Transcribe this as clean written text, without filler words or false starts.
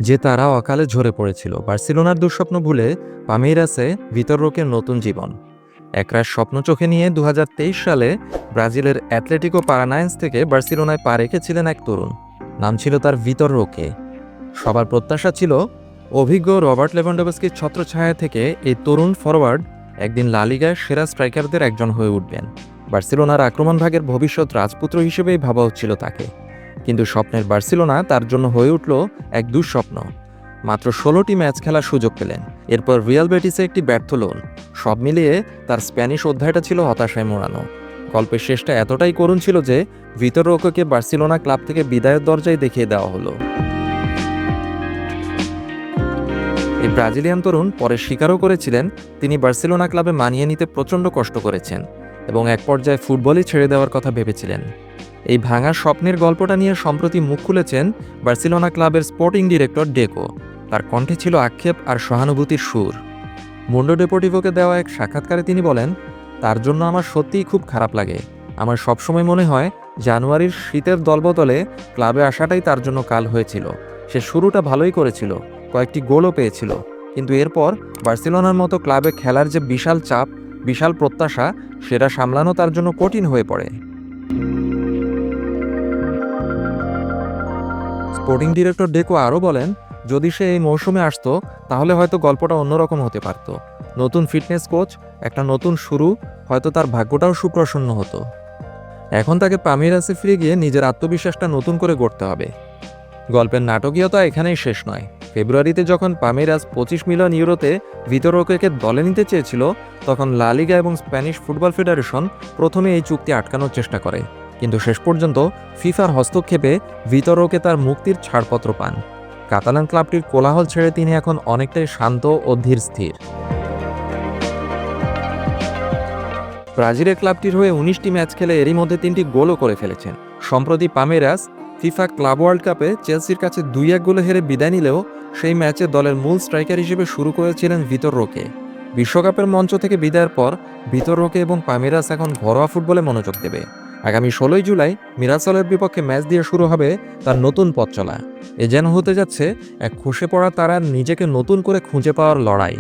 যে তারা অকালে ঝরে পড়েছিল। বার্সেলোনার দুঃস্বপ্ন ভুলে পামেইরাসে ভিতর রোকের নতুন জীবন। একরাশ স্বপ্ন চোখে নিয়ে 2023 সালে ব্রাজিলের অ্যাটলেটিকো পারানায়েন্স থেকে বার্সেলোনায় পা রেখেছিলেন এক তরুণ। নাম ছিল তার ভিতর রোকে। সবার প্রত্যাশা ছিল অভিজ্ঞ রবার্ট লেভানডোভস্কির ছত্রছায়া থেকে এই তরুণ ফরওয়ার্ড একদিন লা লিগার সেরা স্ট্রাইকারদের একজন হয়ে উঠবেন। বার্সেলোনার আক্রমণভাগের ভবিষ্যৎ রাজপুত্র হিসেবেই ভাবা হচ্ছিল তাকে। কিন্তু স্বপ্নের বার্সেলোনা তার জন্য হয়ে উঠল এক দুঃস্বপ্ন। মাত্র 16টি ম্যাচ খেলার সুযোগ পেলেন। এরপর রিয়াল বেটিসে একটি ব্যর্থ লোন। সব মিলিয়ে তার স্প্যানিশ অধ্যায়টা ছিল হতাশায় মোড়ানো। গল্পের শেষটা এতটাই করুণ ছিল যে ভিতর রোকেকে বার্সেলোনা ক্লাব থেকে বিদায়ের দরজায় দেখিয়ে দেওয়া হলো। এই ব্রাজিলিয়ান তরুণ পরে স্বীকারও করেছিলেন তিনি বার্সেলোনা ক্লাবে মানিয়ে নিতে প্রচণ্ড কষ্ট করেছেন এবং এক পর্যায়ে ফুটবলই ছেড়ে দেওয়ার কথা ভেবেছিলেন। এই ভাঙা স্বপ্নের গল্পটা নিয়ে সম্প্রতি মুখ খুলেছেন বার্সেলোনা ক্লাবের স্পোর্টিং ডিরেক্টর ডেকো। তার কণ্ঠে ছিল আক্ষেপ আর সহানুভূতির সুর। মুন্ডো ডেপোর্টিভোকে দেওয়া এক সাক্ষাৎকারে তিনি বলেন, তার জন্য আমার সত্যিই খুব খারাপ লাগে। আমার সবসময় মনে হয় জানুয়ারির শীতের দলবদলে ক্লাবে আসাটাই তার জন্য কাল হয়েছিল। সে শুরুটা ভালোই করেছিল, কয়েকটি গোলও পেয়েছিল, কিন্তু এরপর বার্সেলোনার মতো ক্লাবে খেলার যে বিশাল চাপ, বিশাল প্রত্যাশা, সেটা সামলানো তার জন্য কঠিন হয়ে পড়ে। স্পোর্টিং ডিরেক্টর ডেকো আরও বলেন, যদি সে এই মৌসুমে আসতো তাহলে হয়তো গল্পটা অন্যরকম হতে পারত। নতুন ফিটনেস কোচ, একটা নতুন শুরু, হয়তো তার ভাগ্যটাও সুপ্রসন্ন হতো। এখন তাকে পামেইরাসে ফিরে গিয়ে নিজের আত্মবিশ্বাসটা নতুন করে গড়তে হবে। গল্পের নাটকীয়তা এখানেই শেষ নয়। ফেব্রুয়ারিতে যখন পামেইরাস 25 মিলিয়ন ইউরোতে ভিতর রোকেকে দলে নিতে চেয়েছিল, তখন লা লিগা এবং স্প্যানিশ ফুটবল ফেডারেশন প্রথমে এই চুক্তি আটকানোর চেষ্টা করে, কিন্তু শেষ পর্যন্ত ফিফার হস্তক্ষেপে ভিতর রোকে তার মুক্তির ছাড়পত্র পান। কাতালান ক্লাবটির কোলাহল ছেড়ে তিনি এখন অনেকটাই শান্ত ও ধীর স্থির। ব্রাজিলের ক্লাবটির হয়ে 19টি ম্যাচ খেলে এরই মধ্যে 3টি গোলও করে ফেলেছেন। সম্প্রতি পামেইরাস ফিফা ক্লাব ওয়ার্ল্ড কাপে চেলসির কাছে 2-1 গোলে হেরে বিদায় নিলেও সেই ম্যাচে দলের মূল স্ট্রাইকার হিসেবে শুরু করেছিলেন ভিতর রোকে। বিশ্বকাপের মঞ্চ থেকে বিদায়ের পর ভিতর রোকে এবং পামেইরাস এখন ঘরোয়া ফুটবলে মনোযোগ দেবে। আগামী 16 জুলাই মিরাসলের বিপক্ষে ম্যাচ দিয়ে শুরু হবে তার নতুন পথ চলা। এ যেন হতে যাচ্ছে এক খসে পড়া তারার নিজেকে নতুন করে খুঁজে পাওয়ার লড়াই।